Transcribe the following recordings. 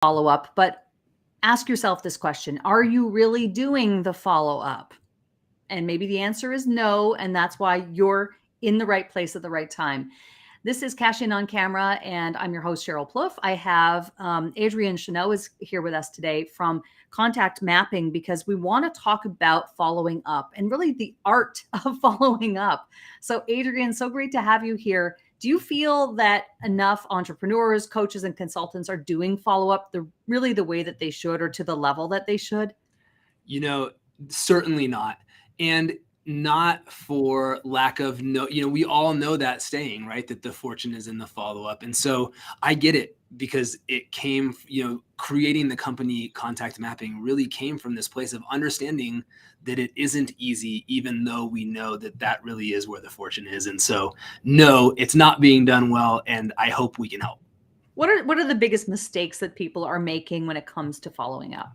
follow up, but ask yourself this question. Are you really doing the follow up? And maybe the answer is no. And that's why you're in the right place at the right time. This is Cash In on Camera, and I'm your host, Sheryl Plouffe. I have Adrian Chenault is here with us today from Contact Mapping, because we want to talk about following up and really the art of following up. So Adrian, so great to have you here. Do you feel that enough entrepreneurs, coaches, and consultants are doing follow-up really the way that they should, or to the level that they should? Certainly not. And not for lack of we all know that saying, right? That the fortune is in the follow-up. And so I get it, because it came, creating the company Contact Mapping really came from this place of understanding that it isn't easy, even though we know that that really is where the fortune is. And so, no, it's not being done well, and I hope we can help. What are the biggest mistakes that people are making when it comes to following up?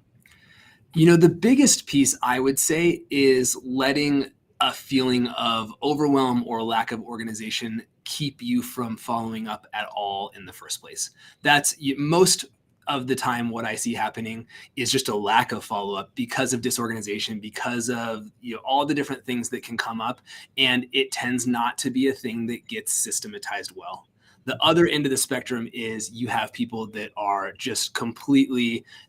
The biggest piece, I would say, is letting a feeling of overwhelm or lack of organization keep you from following up at all in the first place. That's most of the time what I see happening is just a lack of follow-up because of disorganization, because of all the different things that can come up, and it tends not to be a thing that gets systematized well. The other end of the spectrum is you have people that are just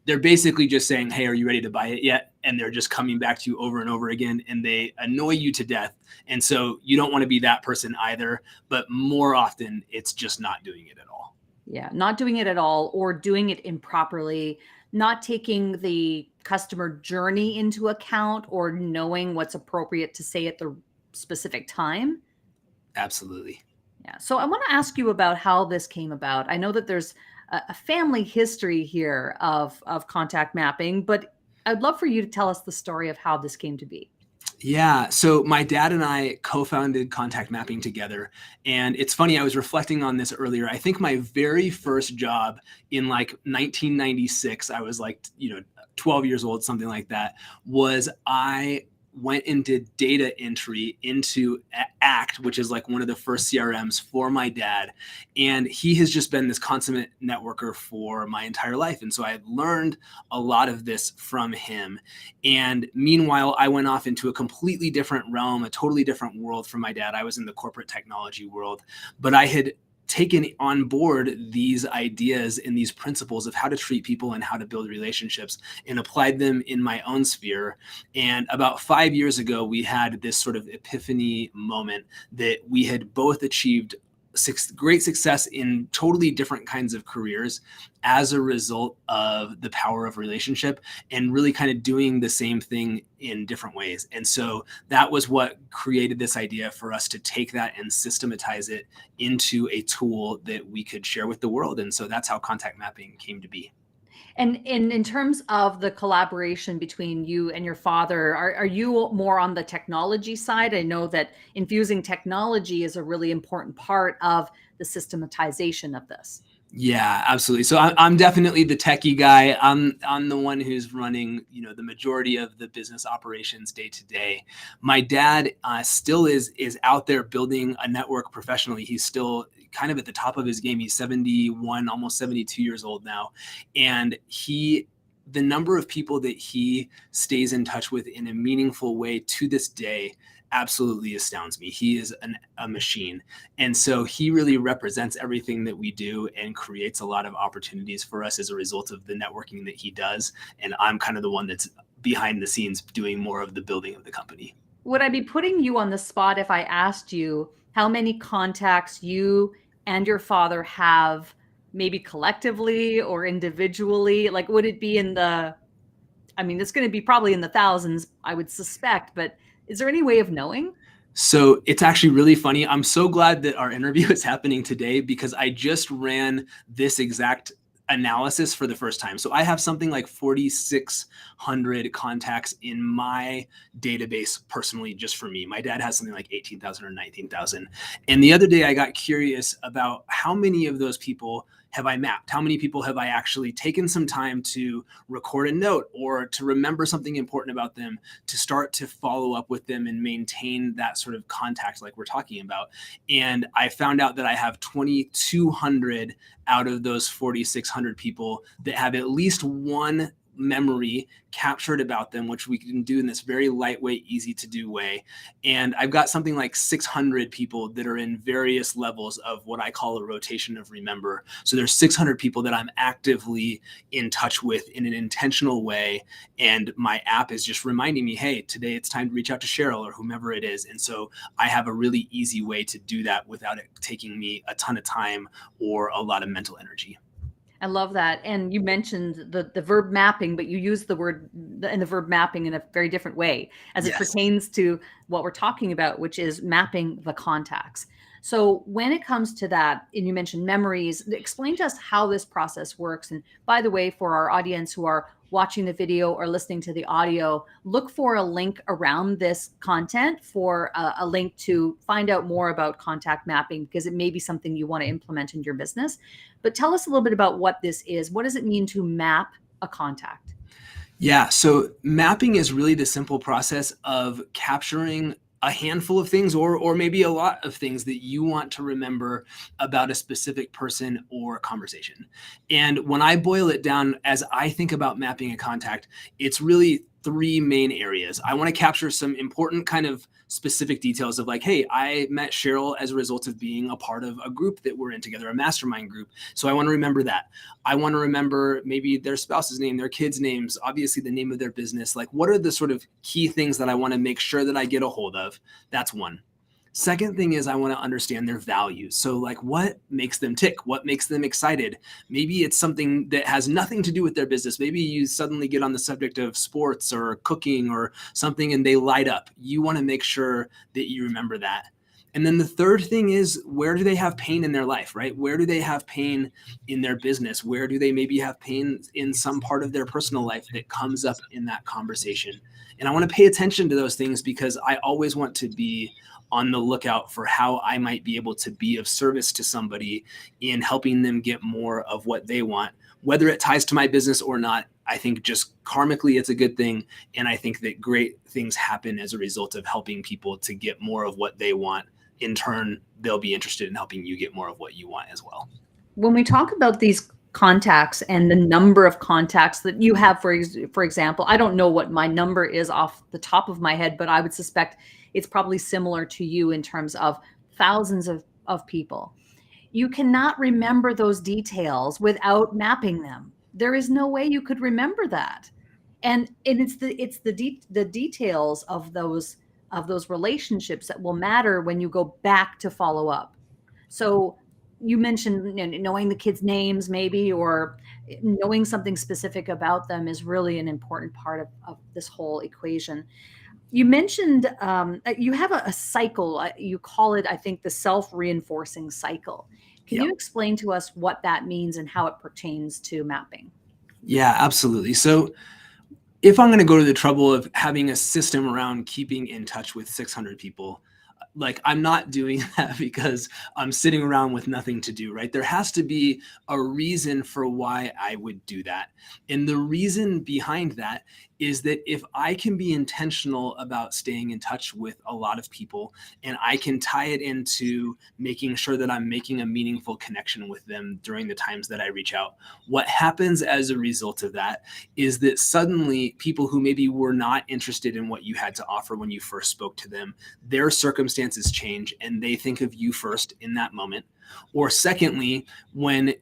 they're basically just saying, hey, are you ready to buy it yet? And they're just coming back to you over and over again, and they annoy you to death. And so you don't want to be that person either, but more often it's just not doing it at all. Yeah, not doing it at all, or doing it improperly, not taking the customer journey into account, or knowing what's appropriate to say at the specific time. Absolutely. Yeah. So I want to ask you about how this came about. I know that there's a family history here of contact mapping, but I'd love for you to tell us the story of how this came to be. Yeah. So my dad and I co-founded Contact Mapping together. And it's funny, I was reflecting on this earlier. I think my very first job in like 1996, I was like, 12 years old, something like that, was I went and did data entry into ACT, which is like one of the first CRMs for my dad. And he has just been this consummate networker for my entire life. And so I had learned a lot of this from him. And meanwhile, I went off into a completely different realm, a totally different world from my dad. I was in the corporate technology world, but I had taken on board these ideas and these principles of how to treat people and how to build relationships, and applied them in my own sphere. And about 5 years ago, we had this sort of epiphany moment that we had both achieved great success in totally different kinds of careers as a result of the power of relationship, and really kind of doing the same thing in different ways. And so that was what created this idea for us to take that and systematize it into a tool that we could share with the world. And so that's how Contact Mapping came to be. And in terms of the collaboration between you and your father, are you more on the technology side? I know that infusing technology is a really important part of the systematization of this. Yeah, absolutely. So I'm definitely the techie guy. I'm the one who's running, the majority of the business operations day to day. My dad still is out there building a network professionally. He's still kind of at the top of his game. He's 71, almost 72 years old now, and the number of people that he stays in touch with in a meaningful way to this day absolutely astounds me. He is a machine. And so he really represents everything that we do and creates a lot of opportunities for us as a result of the networking that he does. And I'm kind of the one that's behind the scenes doing more of the building of the company. Would I be putting you on the spot if I asked you how many contacts you and your father have, maybe collectively or individually? Like, would it be it's going to be probably in the thousands, I would suspect, but is there any way of knowing? So it's actually really funny. I'm so glad that our interview is happening today, because I just ran this exact analysis for the first time. So I have something like 4,600 contacts in my database personally, just for me. My dad has something like 18,000 or 19,000. And the other day I got curious about how many of those people have I mapped? How many people have I actually taken some time to record a note or to remember something important about them, to start to follow up with them and maintain that sort of contact like we're talking about? And I found out that I have 2,200 out of those 4,600 people that have at least one memory captured about them, which we can do in this very lightweight, easy to do way. And I've got something like 600 people that are in various levels of what I call a rotation of remember. So there's 600 people that I'm actively in touch with in an intentional way. And my app is just reminding me, hey, today it's time to reach out to Sheryl or whomever it is. And so I have a really easy way to do that without it taking me a ton of time or a lot of mental energy. I love that. And you mentioned the verb mapping, but you use the word and the verb mapping in a very different way as it Yes. pertains to what we're talking about, which is mapping the contacts. So when it comes to that, and you mentioned memories, explain to us how this process works. And by the way, for our audience who are watching the video or listening to the audio, look for a link around this content for a link to find out more about contact mapping, because it may be something you want to implement in your business. But tell us a little bit about what this is. What does it mean to map a contact? Yeah, so mapping is really the simple process of capturing a handful of things or maybe a lot of things that you want to remember about a specific person or conversation. And when I boil it down, as I think about mapping a contact, it's really three main areas. I want to capture some important kind of specific details of like, hey, I met Sheryl as a result of being a part of a group that we're in together, a mastermind group. So I want to remember that. I want to remember maybe their spouse's name, their kids' names, obviously the name of their business. Like, what are the sort of key things that I want to make sure that I get a hold of? That's one. Second thing is I want to understand their values. So like, what makes them tick? What makes them excited? Maybe it's something that has nothing to do with their business. Maybe you suddenly get on the subject of sports or cooking or something and they light up. You want to make sure that you remember that. And then the third thing is, where do they have pain in their life, right? Where do they have pain in their business? Where do they maybe have pain in some part of their personal life that comes up in that conversation? And I want to pay attention to those things because I always want to be on the lookout for how I might be able to be of service to somebody in helping them get more of what they want, whether it ties to my business or not. I think just karmically, it's a good thing. And I think that great things happen as a result of helping people to get more of what they want. In turn, they'll be interested in helping you get more of what you want as well. When we talk about these contacts and the number of contacts that you have, for example, I don't know what my number is off the top of my head, but I would suspect it's probably similar to you in terms of thousands of people. You cannot remember those details without mapping them. There is no way you could remember that. And it's the details of those relationships that will matter when you go back to follow up. So you mentioned knowing the kids' names maybe, or knowing something specific about them is really an important part of this whole equation. You mentioned you have a cycle. You call it, I think, the self-reinforcing cycle. Can you explain to us what that means and how it pertains to mapping? Yeah, absolutely. So if I'm going to go to the trouble of having a system around keeping in touch with 600 people, like, I'm not doing that because I'm sitting around with nothing to do, right? There has to be a reason for why I would do that. And the reason behind that is that if I can be intentional about staying in touch with a lot of people and I can tie it into making sure that I'm making a meaningful connection with them during the times that I reach out, what happens as a result of that is that suddenly people who maybe were not interested in what you had to offer when you first spoke to them, their circumstances change and they think of you first in that moment. Or secondly, when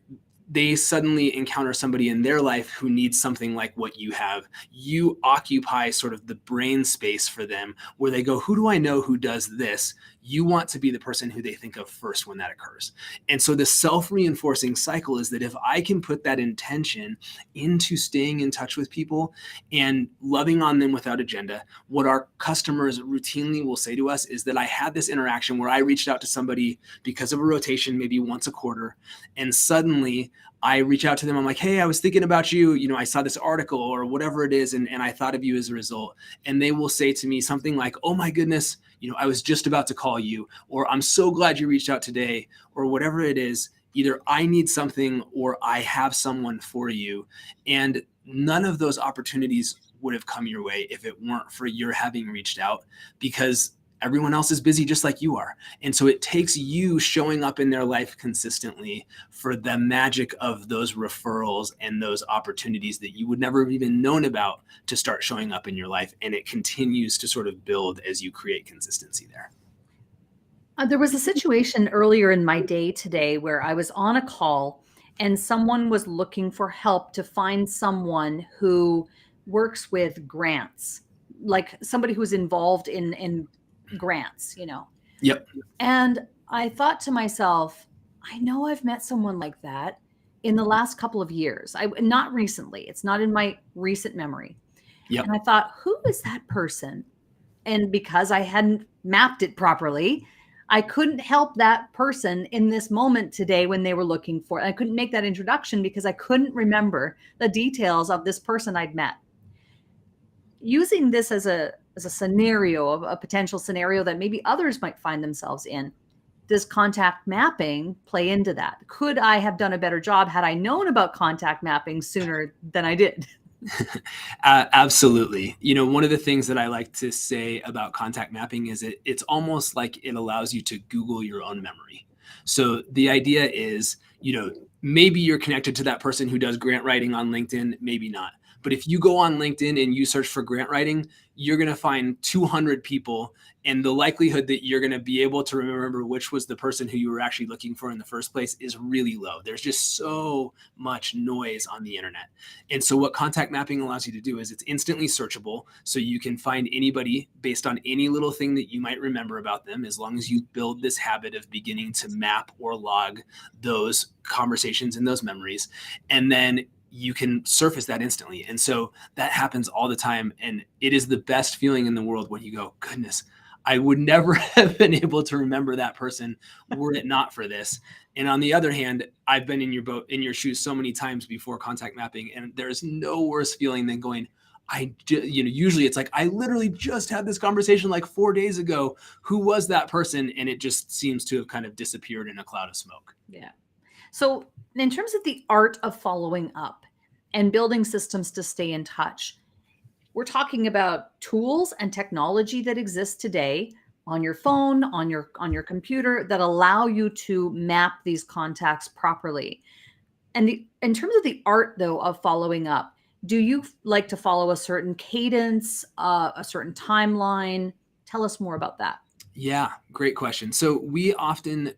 they suddenly encounter somebody in their life who needs something like what you have, you occupy sort of the brain space for them where they go, who do I know who does this? You want to be the person who they think of first when that occurs. And so the self-reinforcing cycle is that if I can put that intention into staying in touch with people and loving on them without agenda, what our customers routinely will say to us is that I had this interaction where I reached out to somebody because of a rotation, maybe once a quarter, and suddenly I reach out to them. I'm like, hey, I was thinking about you. You know, I saw this article or whatever it is, and I thought of you as a result. And they will say to me something like, oh my goodness, you know, I was just about to call you, or I'm so glad you reached out today, or whatever it is. either I need something or I have someone for you. And none of those opportunities would have come your way if it weren't for your having reached out, because everyone else is busy just like you are. And so it takes you showing up in their life consistently for the magic of those referrals and those opportunities that you would never have even known about to start showing up in your life. And it continues to sort of build as you create consistency there. There was a situation earlier in my day today where I was on a call and someone was looking for help to find someone who works with grants, like somebody who's involved in grants, you know. Yep. And I thought to myself, I know I've met someone like that in the last couple of years. Not recently. It's not in my recent memory. Yep. And I thought, who is that person? And because I hadn't mapped it properly, I couldn't help that person in this moment today when they were looking for it. I couldn't make that introduction because I couldn't remember the details of this person I'd met. Using this as a scenario, of a potential scenario that maybe others might find themselves in, does contact mapping play into that? Could I have done a better job had I known about contact mapping sooner than I did? Absolutely. You know, one of the things that I like to say about contact mapping is it's almost like it allows you to Google your own memory. So the idea is, you know, maybe you're connected to that person who does grant writing on LinkedIn, maybe not. But if you go on LinkedIn and you search for grant writing, you're going to find 200 people. And the likelihood that you're going to be able to remember which was the person who you were actually looking for in the first place is really low. There's just so much noise on the internet. And so what contact mapping allows you to do is it's instantly searchable. So you can find anybody based on any little thing that you might remember about them, as long as you build this habit of beginning to map or log those conversations and those memories. And then you can surface that instantly. And so that happens all the time. And it is the best feeling in the world when you go, goodness, I would never have been able to remember that person were it not for this. And on the other hand, I've been in your boat, in your shoes so many times before contact mapping. And there's no worse feeling than going, usually it's like, I literally just had this conversation like 4 days ago. Who was that person? And it just seems to have kind of disappeared in a cloud of smoke. Yeah. So in terms of the art of following up and building systems to stay in touch, we're talking about tools and technology that exist today on your phone, on your computer, that allow you to map these contacts properly. And in terms of the art, though, of following up, do you like to follow a certain cadence, a certain timeline? Tell us more about that. Yeah, great question. So we often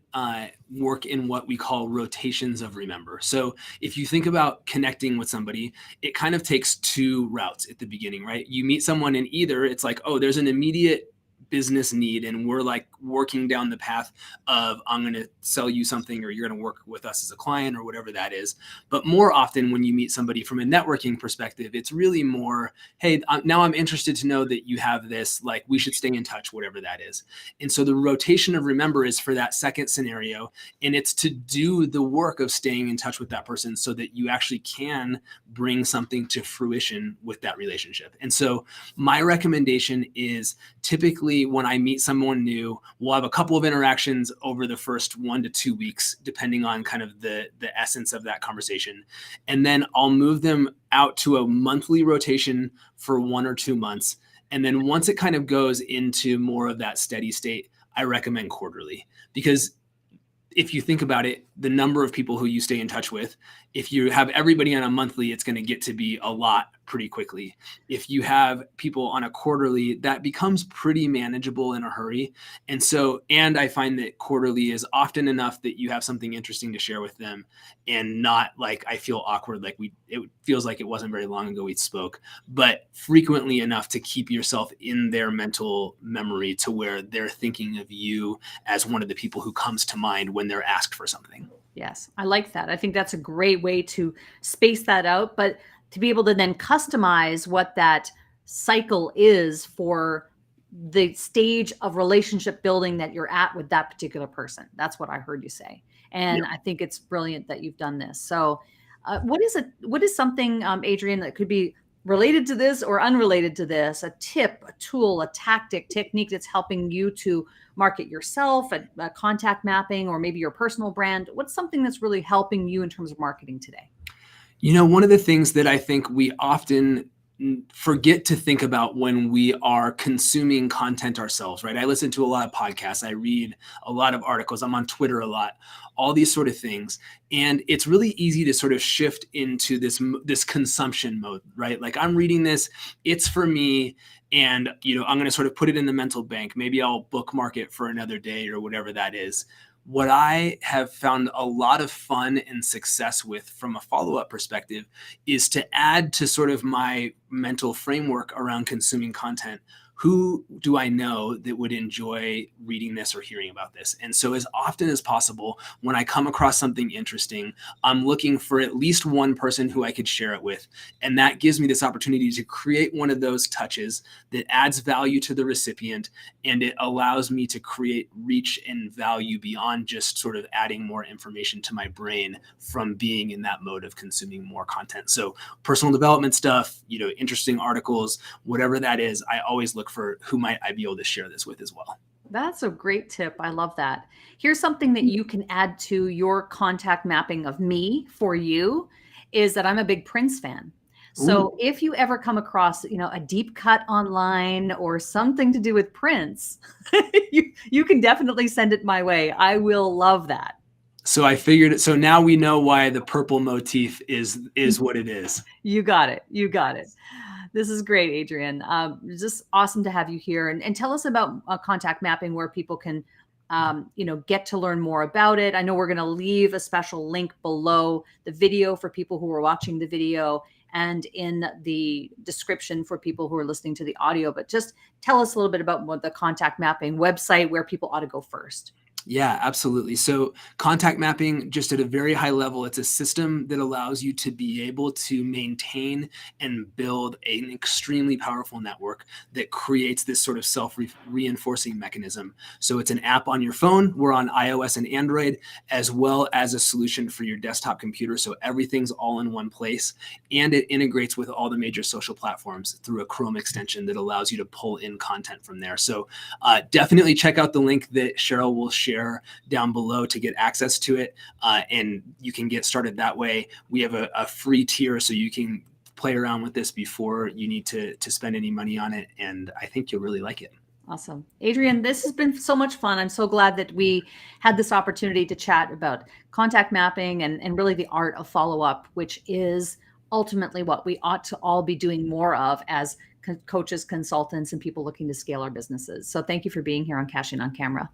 work in what we call rotations of remember. So if you think about connecting with somebody, it kind of takes two routes at the beginning, right? You meet someone and either it's like, oh, there's an immediate business need and we're like working down the path of I'm going to sell you something or you're going to work with us as a client or whatever that is. But more often when you meet somebody from a networking perspective, it's really more, hey, now I'm interested to know that you have this, like we should stay in touch, whatever that is. And so the rotation of remember is for that second scenario, and it's to do the work of staying in touch with that person so that you actually can bring something to fruition with that relationship. And so my recommendation is typically when I meet someone new, we'll have a couple of interactions over the first 1 to 2 weeks, depending on kind of the essence of that conversation. And then I'll move them out to a monthly rotation for 1 or 2 months. And then once it kind of goes into more of that steady state, I recommend quarterly, because if you think about it, the number of people who you stay in touch with, if you have everybody on a monthly, it's going to get to be a lot pretty quickly. If you have people on a quarterly, that becomes pretty manageable in a hurry. And so, and I find that quarterly is often enough that you have something interesting to share with them and not like, I feel awkward, like it feels like it wasn't very long ago we spoke, but frequently enough to keep yourself in their mental memory to where they're thinking of you as one of the people who comes to mind when they're asked for something. Yes, I like that. I think that's a great way to space that out, but to be able to then customize what that cycle is for the stage of relationship building that you're at with that particular person. That's what I heard you say. And Yep. I think it's brilliant that you've done this. So what is something, Adrian, that could be related to this or unrelated to this, a tip, a tool, a tactic, technique that's helping you to market yourself, a contact mapping, or maybe your personal brand? What's something that's really helping you in terms of marketing today? You know, one of the things that I think we often forget to think about when we are consuming content ourselves, right? I listen to a lot of podcasts, I read a lot of articles, I'm on Twitter a lot, all these sort of things. And it's really easy to sort of shift into this consumption mode, right? Like, I'm reading this, it's for me, and I'm going to sort of put it in the mental bank. Maybe I'll bookmark it for another day or whatever that is. What I have found a lot of fun and success with from a follow-up perspective is to add to sort of my mental framework around consuming content. Who do I know that would enjoy reading this or hearing about this? And so as often as possible, when I come across something interesting, I'm looking for at least one person who I could share it with. And that gives me this opportunity to create one of those touches that adds value to the recipient, and it allows me to create reach and value beyond just sort of adding more information to my brain from being in that mode of consuming more content. So personal development stuff, interesting articles, whatever that is, I always look for who might I be able to share this with as well. That's a great tip. I love that. Here's something that you can add to your contact mapping of me for you is that I'm a big Prince fan. So Ooh. if you ever come across, a deep cut online or something to do with Prince, you can definitely send it my way. I will love that. So I figured it. So now we know why the purple motif is what it is. You got it. You got it. This is great, Adrian. It's just awesome to have you here. And tell us about contact mapping, where people can, get to learn more about it. I know we're going to leave a special link below the video for people who are watching the video, and in the description for people who are listening to the audio. But just tell us a little bit about what the contact mapping website, where people ought to go first. Yeah, absolutely. So contact mapping, just at a very high level, it's a system that allows you to be able to maintain and build an extremely powerful network that creates this sort of self-reinforcing mechanism. So it's an app on your phone. We're on iOS and Android, as well as a solution for your desktop computer. So everything's all in one place. And it integrates with all the major social platforms through a Chrome extension that allows you to pull in content from there. So definitely check out the link that Sheryl will share down below to get access to it, and you can get started that way. We have a free tier, so you can play around with this before you need to spend any money on it, and I think you'll really like it. Awesome. Adrian, this has been so much fun. I'm so glad that we had this opportunity to chat about contact mapping and really the art of follow-up, which is ultimately what we ought to all be doing more of as coaches, consultants, and people looking to scale our businesses. So thank you for being here on Cash In on Camera.